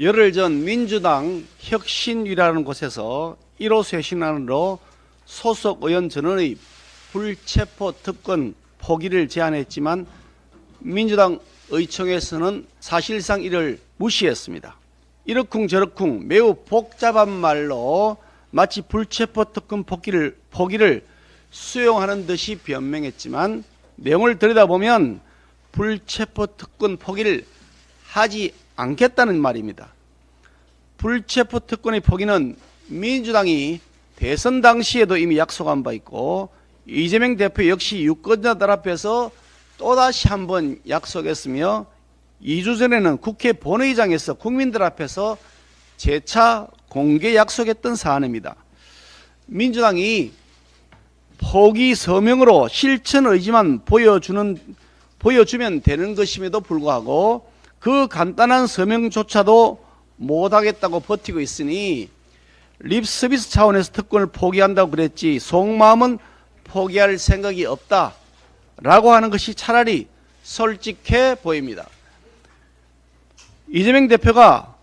열흘 전 민주당 혁신위라는 곳에서 1호 쇄신안으로 소속 의원 전원의 불체포 특권 포기를 제안했지만 민주당 의총에서는 사실상 이를 무시했습니다. 이러쿵저러쿵 매우 복잡한 말로 마치 불체포 특권 포기를 수용하는 듯이 변명했지만 내용을 들여다보면 불체포 특권 포기를 하지 않겠다는 말입니다. 불체포 특권의 포기는 민주당이 대선 당시에도 이미 약속한 바 있고 이재명 대표 역시 유권자들 앞에서 또다시 한번 약속했으며 2주 전에는 국회 본회의장에서 국민들 앞에서 재차 공개 약속했던 사안입니다. 민주당이 포기 서명으로 실천 의지만 보여주면 되는 것임에도 불구하고 그 간단한 서명조차도 못하겠다고 버티고 있으니 립서비스 차원에서 특권을 포기한다고 그랬지 속마음은 포기할 생각이 없다라고 하는 것이 차라리 솔직해 보입니다. 이재명 대표가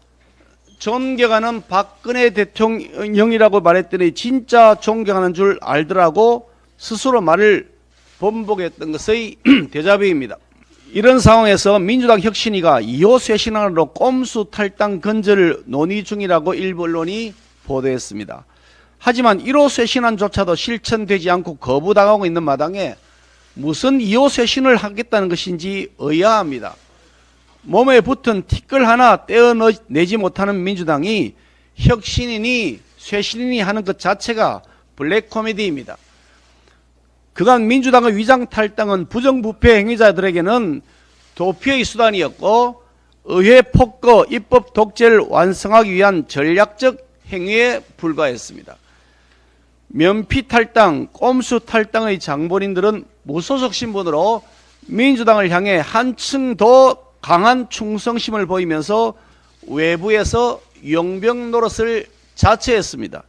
존경하는 박근혜 대통령이라고 말했더니 진짜 존경하는 줄 알더라고 스스로 말을 번복했던 것의 데자뷰입니다. 이런 상황에서 민주당 혁신위가 2호 쇄신안으로 꼼수 탈당 건절을 논의 중이라고 일부 언론이 보도했습니다. 하지만 1호 쇄신안조차도 실천되지 않고 거부당하고 있는 마당에 무슨 2호 쇄신을 하겠다는 것인지 의아합니다. 몸에 붙은 티끌 하나 떼어내지 못하는 민주당이 혁신이니 쇄신이니 하는 것 자체가 블랙 코미디입니다. 그간 민주당의 위장 탈당은 부정부패 행위자들에게는 도피의 수단이었고 의회 폭거, 입법 독재를 완성하기 위한 전략적 행위에 불과했습니다. 면피 탈당, 꼼수 탈당의 장본인들은 무소속 신분으로 민주당을 향해 한층 더 강한 충성심을 보이면서 외부에서 용병 노릇을 자처했습니다.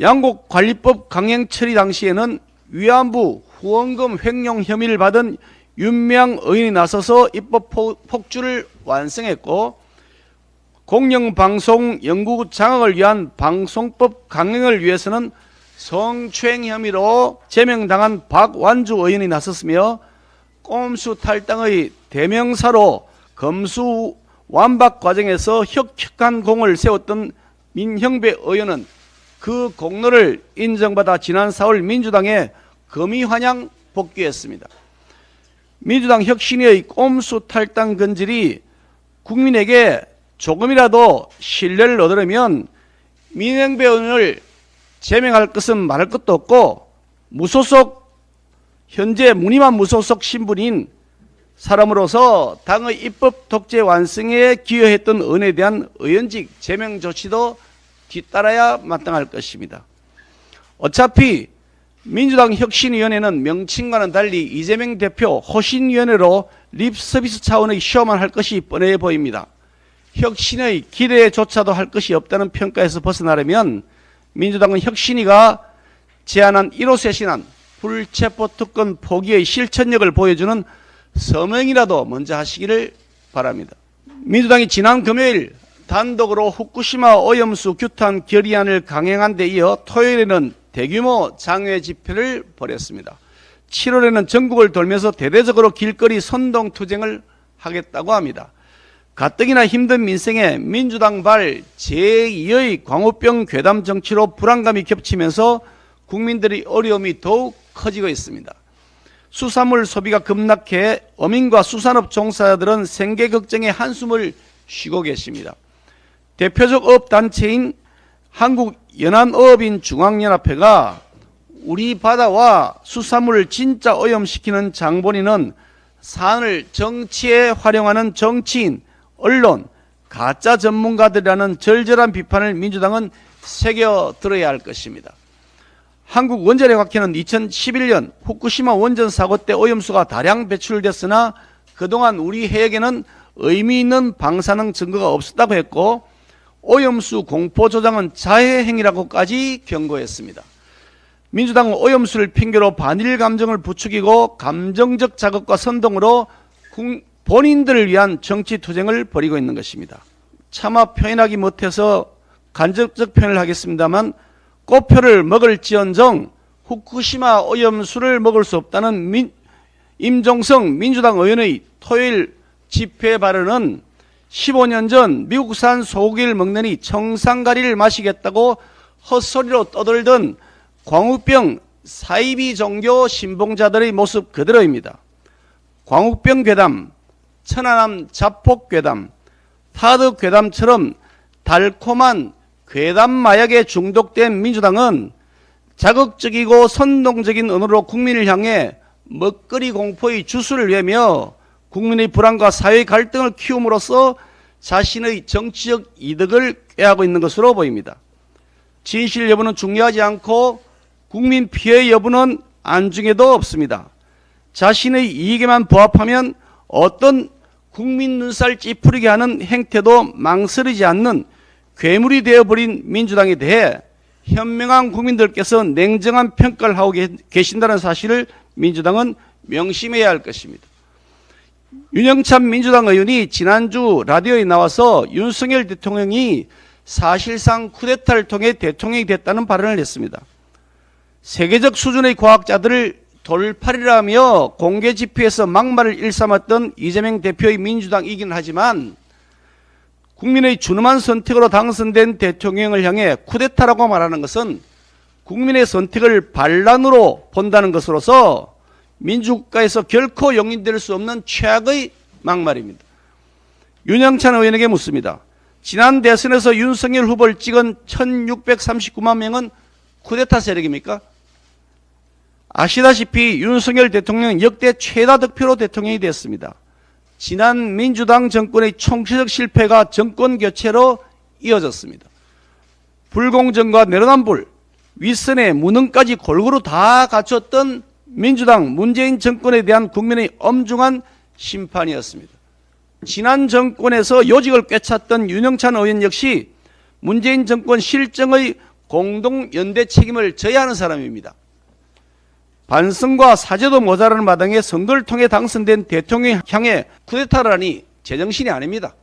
양곡관리법 강행 처리 당시에는 위안부 후원금 횡령 혐의를 받은 윤미향 의원이 나서서 입법 폭주를 완성했고 공영방송 연구 장악을 위한 방송법 강행을 위해서는 성추행 혐의로 제명당한 박완주 의원이 나섰으며 꼼수 탈당의 대명사로 검수 완박 과정에서 혁혁한 공을 세웠던 민형배 의원은 그 공로를 인정받아 지난 4월 민주당에 금이환영 복귀했습니다. 민주당 혁신위의 꼼수 탈당 건질이 국민에게 조금이라도 신뢰를 얻으려면 민형배 의원을 제명할 것은 말할 것도 없고 무소속 현재 무늬만 무소속 신분인 사람으로서 당의 입법 독재 완성에 기여했던 의원에 대한 의원직 제명 조치도 뒤따라야 마땅할 것입니다. 어차피 민주당 혁신위원회는 명칭과는 달리 이재명 대표 호신위원회로 립서비스 차원의 쇼만 할 것이 뻔해 보입니다. 혁신의 기대조차도 할 것이 없다는 평가에서 벗어나려면 민주당은 혁신위가 제안한 1호 쇄신안 불체포 특권 포기의 실천력을 보여주는 서명이라도 먼저 하시기를 바랍니다. 민주당이 지난 금요일 단독으로 후쿠시마 오염수 규탄 결의안을 강행한 데 이어 토요일에는 대규모 장외 집회를 벌였습니다. 7월에는 전국을 돌면서 대대적으로 길거리 선동투쟁을 하겠다고 합니다. 가뜩이나 힘든 민생에 민주당발 제2의 광우병 괴담 정치로 불안감이 겹치면서 국민들의 어려움이 더욱 커지고 있습니다. 수산물 소비가 급락해 어민과 수산업 종사자들은 생계 걱정에 한숨을 쉬고 계십니다. 대표적 업단체인 한국연안어업인 중앙연합회가 우리 바다와 수산물을 진짜 오염시키는 장본인은 산을 정치에 활용하는 정치인, 언론, 가짜 전문가들이라는 절절한 비판을 민주당은 새겨들어야 할 것입니다. 한국원자력학회는 2011년 후쿠시마 원전 사고 때 오염수가 다량 배출됐으나 그동안 우리 해역에는 의미 있는 방사능 증거가 없었다고 했고 오염수 공포 조장은 자해 행위라고까지 경고했습니다. 민주당은 오염수를 핑계로 반일 감정을 부추기고 감정적 자극과 선동으로 본인들을 위한 정치 투쟁을 벌이고 있는 것입니다. 차마 표현하기 못해서 간접적 표현을 하겠습니다만 꽃표를 먹을지언정 후쿠시마 오염수를 먹을 수 없다는 임종성 민주당 의원의 토요일 집회 발언은 15년 전 미국산 소고기를 먹느니 청산가리를 마시겠다고 헛소리로 떠들던 광우병 사이비 종교 신봉자들의 모습 그대로입니다. 광우병 괴담, 천안함 자폭 괴담, 타드 괴담처럼 달콤한 괴담 마약에 중독된 민주당은 자극적이고 선동적인 언어로 국민을 향해 먹거리 공포의 주술을 외며 국민의 불안과 사회 갈등을 키움으로써 자신의 정치적 이득을 꾀하고 있는 것으로 보입니다. 진실 여부는 중요하지 않고 국민 피해 여부는 안중에도 없습니다. 자신의 이익에만 부합하면 어떤 국민 눈살 찌푸리게 하는 행태도 망설이지 않는 괴물이 되어버린 민주당에 대해 현명한 국민들께서 냉정한 평가를 하고 계신다는 사실을 민주당은 명심해야 할 것입니다. 윤영찬 민주당 의원이 지난주 라디오에 나와서 윤석열 대통령이 사실상 쿠데타를 통해 대통령이 됐다는 발언을 했습니다. 세계적 수준의 과학자들을 돌팔이라며 공개 집회에서 막말을 일삼았던 이재명 대표의 민주당이긴 하지만 국민의 준엄한 선택으로 당선된 대통령을 향해 쿠데타라고 말하는 것은 국민의 선택을 반란으로 본다는 것으로서 민주국가에서 결코 용인될 수 없는 최악의 막말입니다. 윤영찬 의원에게 묻습니다. 지난 대선에서 윤석열 후보를 찍은 1639만 명은 쿠데타 세력입니까? 아시다시피 윤석열 대통령은 역대 최다 득표로 대통령이 됐습니다. 지난 민주당 정권의 총체적 실패가 정권 교체로 이어졌습니다. 불공정과 내로남불, 윗선의 무능까지 골고루 다 갖췄던 민주당 문재인 정권에 대한 국민의 엄중한 심판이었습니다. 지난 정권에서 요직을 꿰찼던 윤영찬 의원 역시 문재인 정권 실정의 공동연대 책임을 져야 하는 사람입니다. 반성과 사죄도 모자라는 마당에 선거를 통해 당선된 대통령 향해 쿠데타라니 제정신이 아닙니다.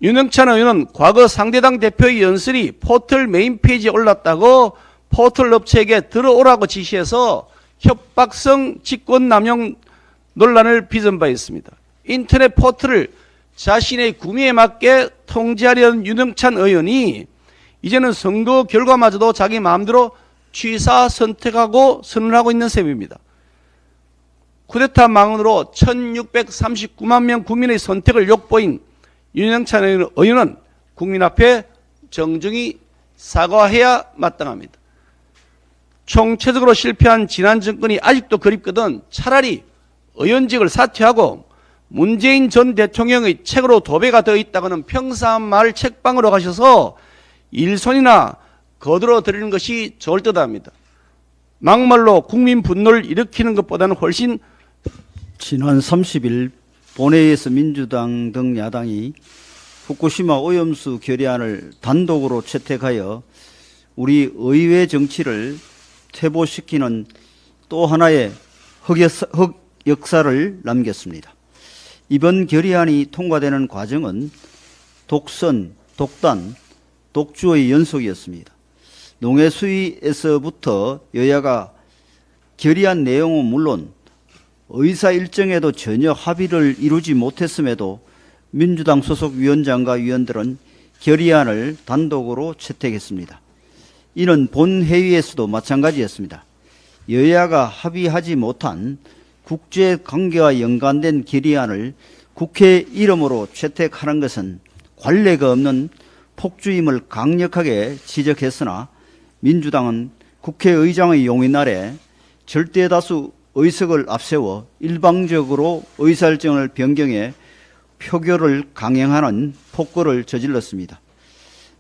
윤영찬 의원은 과거 상대당 대표의 연설이 포털 메인 페이지에 올랐다고 포털 업체에게 들어오라고 지시해서 협박성 직권 남용 논란을 빚은 바 있습니다. 인터넷 포털을 자신의 구미에 맞게 통제하려는 윤영찬 의원이 이제는 선거 결과마저도 자기 마음대로 취사 선택하고 선언하고 있는 셈입니다. 쿠데타 망언으로 1639만 명 국민의 선택을 욕보인 윤영찬 의원은 국민 앞에 정중히 사과해야 마땅합니다. 총체적으로 실패한 지난 정권이 아직도 그립거든 차라리 의원직을 사퇴하고 문재인 전 대통령의 책으로 도배가 되어 있다고는 평사마을 책방으로 가셔서 일손이나 거들어 드리는 것이 좋을 듯합니다. 막말로 국민 분노를 일으키는 것보다는 훨씬 지난 30일 본회의에서 민주당 등 야당이 후쿠시마 오염수 결의안을 단독으로 채택하여 우리 의회 정치를 퇴보시키는 또 하나의 흑역사를 남겼습니다. 이번 결의안이 통과되는 과정은 독선, 독단, 독주의 연속이었습니다. 농해 수위에서부터 여야가 결의안 내용은 물론 의사 일정에도 전혀 합의를 이루지 못했음에도 민주당 소속 위원장과 위원들은 결의안을 단독으로 채택했습니다. 이는 본회의에서도 마찬가지였습니다. 여야가 합의하지 못한 국제관계와 연관된 결의안을 국회 이름으로 채택하는 것은 관례가 없는 폭주임을 강력하게 지적했으나 민주당은 국회의장의 용인 아래 절대다수 의석을 앞세워 일방적으로 의사일정을 변경해 표결을 강행하는 폭거를 저질렀습니다.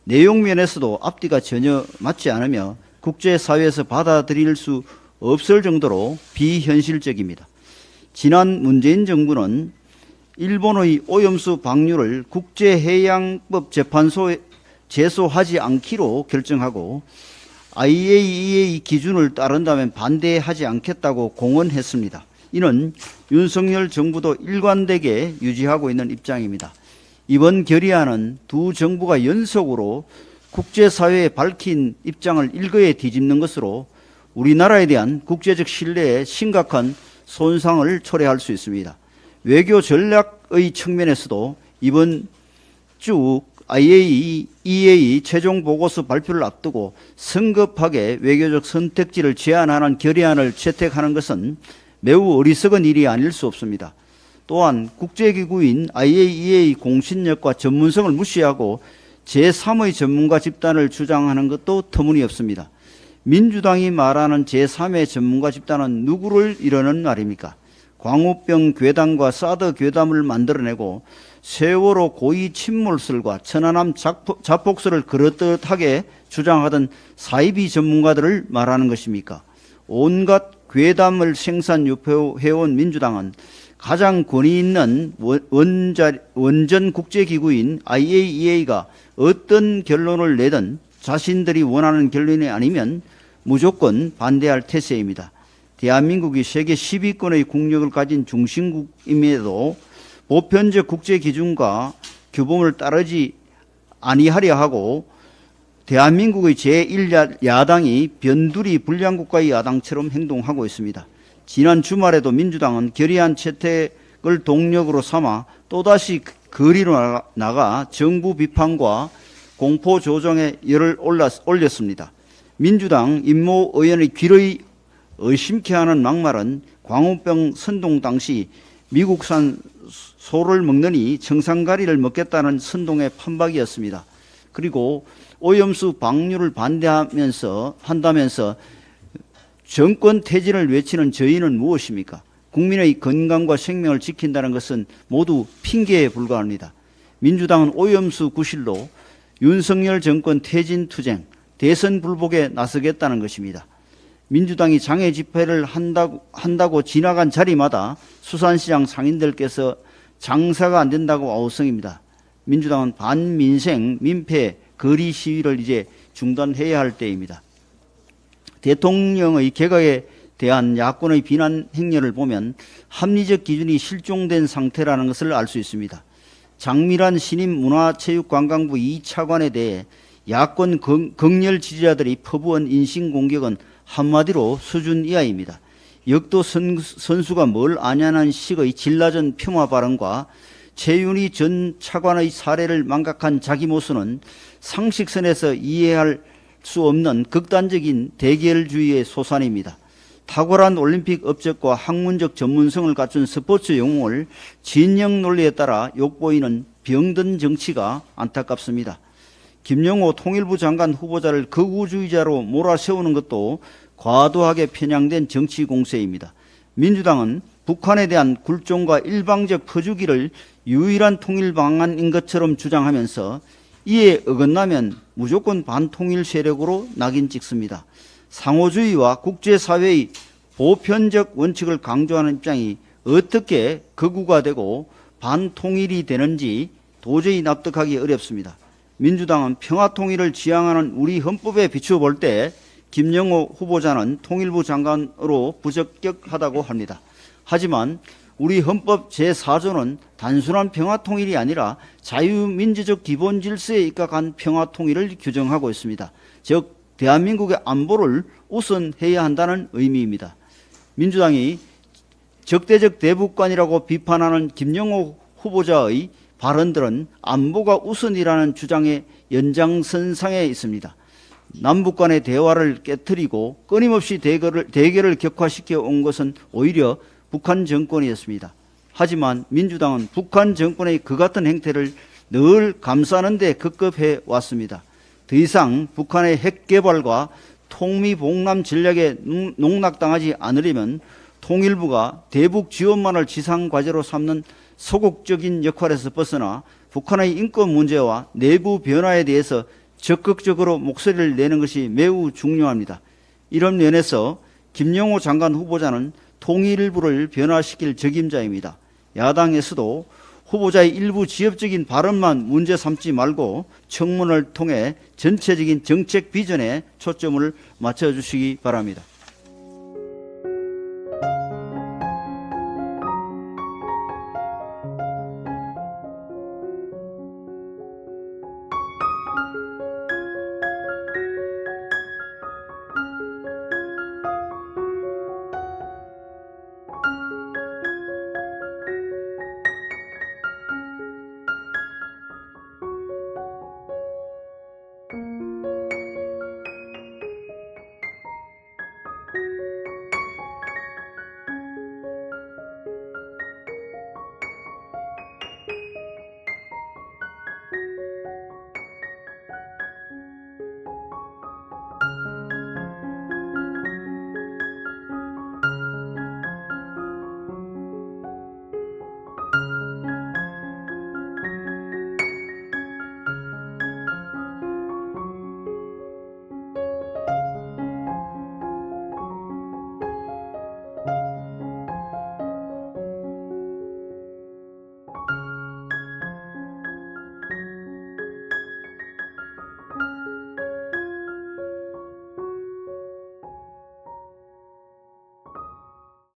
내용 면에서도 앞뒤가 전혀 맞지 않으며 국제사회에서 받아들일 수 없을 정도로 비현실적입니다. 지난 문재인 정부는 일본의 오염수 방류를 국제해양법 재판소에 제소하지 않기로 결정하고 IAEA 기준을 따른다면 반대하지 않겠다고 공언했습니다. 이는 윤석열 정부도 일관되게 유지하고 있는 입장입니다. 이번 결의안은 두 정부가 연속으로 국제사회에 밝힌 입장을 일거에 뒤집는 것으로 우리나라에 대한 국제적 신뢰에 심각한 손상을 초래할 수 있습니다. 외교 전략의 측면에서도 이번 주 EA 최종 보고서 발표를 앞두고 성급하게 외교적 선택지를 제안하는 결의안을 채택하는 것은 매우 어리석은 일이 아닐 수 없습니다. 또한 국제기구인 IAEA 공신력과 전문성을 무시하고 제3의 전문가 집단을 주장하는 것도 터무니없습니다. 민주당이 말하는 제3의 전문가 집단은 누구를 이르는 말입니까? 광우병 괴담과 사드 괴담을 만들어내고 세월호 고의 침몰설과 천안함 자폭설을 그럴듯하게 주장하던 사이비 전문가들을 말하는 것입니까? 온갖 괴담을 생산 유포해온 민주당은 가장 권위 있는 원전 국제기구인 IAEA가 어떤 결론을 내든 자신들이 원하는 결론이 아니면 무조건 반대할 태세입니다. 대한민국이 세계 10위권의 국력을 가진 중심국임에도 보편적 국제 기준과 규범을 따르지 아니하려 하고 대한민국의 제1야당이 변두리 불량국가의 야당처럼 행동하고 있습니다. 지난 주말에도 민주당은 결의안 채택을 동력으로 삼아 또다시 거리로 나가 정부 비판과 공포 조정에 열을 올렸습니다. 민주당 임모 의원의 귀를 의심케 하는 막말은 광우병 선동 당시 미국산 소를 먹느니 청산가리를 먹겠다는 선동의 판박이었습니다. 그리고 오염수 방류를 한다면서 정권 퇴진을 외치는 저희는 무엇입니까? 국민의 건강과 생명을 지킨다는 것은 모두 핑계에 불과합니다. 민주당은 오염수 구실로 윤석열 정권 퇴진 투쟁, 대선 불복에 나서겠다는 것입니다. 민주당이 장애 집회를 한다고 지나간 자리마다 수산시장 상인들께서 장사가 안 된다고 아우성입니다. 민주당은 반민생, 민폐, 거리 시위를 이제 중단해야 할 때입니다. 대통령의 개각에 대한 야권의 비난 행렬을 보면 합리적 기준이 실종된 상태라는 것을 알 수 있습니다. 장미란 신임 문화체육관광부 2차관에 대해 야권 극렬 지지자들이 퍼부은 인신공격은 한마디로 수준 이하입니다. 역도 선수가 뭘 아냐는 식의 진라전 폄하 발언과 최윤희 전 차관의 사례를 망각한 자기 모습은 상식선에서 이해할 수 없는 극단적인 대결주의의 소산입니다. 탁월한 올림픽 업적과 학문적 전문성을 갖춘 스포츠 영웅을 진영 논리에 따라 욕보이는 병든 정치가 안타깝습니다. 김영호 통일부 장관 후보자를 극우주의자로 몰아세우는 것도 과도하게 편향된 정치 공세입니다. 민주당은 북한에 대한 굴종과 일방적 퍼주기를 유일한 통일 방안인 것처럼 주장하면서 이에 어긋나면 무조건 반통일 세력으로 낙인 찍습니다. 상호주의와 국제사회의 보편적 원칙을 강조하는 입장이 어떻게 극우가 되고 반통일이 되는지 도저히 납득하기 어렵습니다. 민주당은 평화통일을 지향하는 우리 헌법에 비추어 볼 때 김영호 후보자는 통일부 장관으로 부적격하다고 합니다. 하지만 우리 헌법 제4조는 단순한 평화통일이 아니라 자유민주적 기본질서에 입각한 평화통일을 규정하고 있습니다. 즉 대한민국의 안보를 우선해야 한다는 의미입니다. 민주당이 적대적 대북관이라고 비판하는 김영호 후보자의 발언들은 안보가 우선이라는 주장의 연장선상에 있습니다. 남북 간의 대화를 깨트리고 끊임없이 대결을 격화시켜 온 것은 오히려 북한 정권이었습니다. 하지만 민주당은 북한 정권의 그 같은 행태를 늘 감싸는 데 급급해 왔습니다. 더 이상 북한의 핵 개발과 통미봉남 전략에 농락당하지 않으려면 통일부가 대북 지원만을 지상과제로 삼는 소극적인 역할에서 벗어나 북한의 인권 문제와 내부 변화에 대해서 적극적으로 목소리를 내는 것이 매우 중요합니다. 이런 면에서 김영호 장관 후보자는 통일부를 변화시킬 적임자입니다. 야당에서도 후보자의 일부 지엽적인 발언만 문제 삼지 말고 청문을 통해 전체적인 정책 비전에 초점을 맞춰주시기 바랍니다.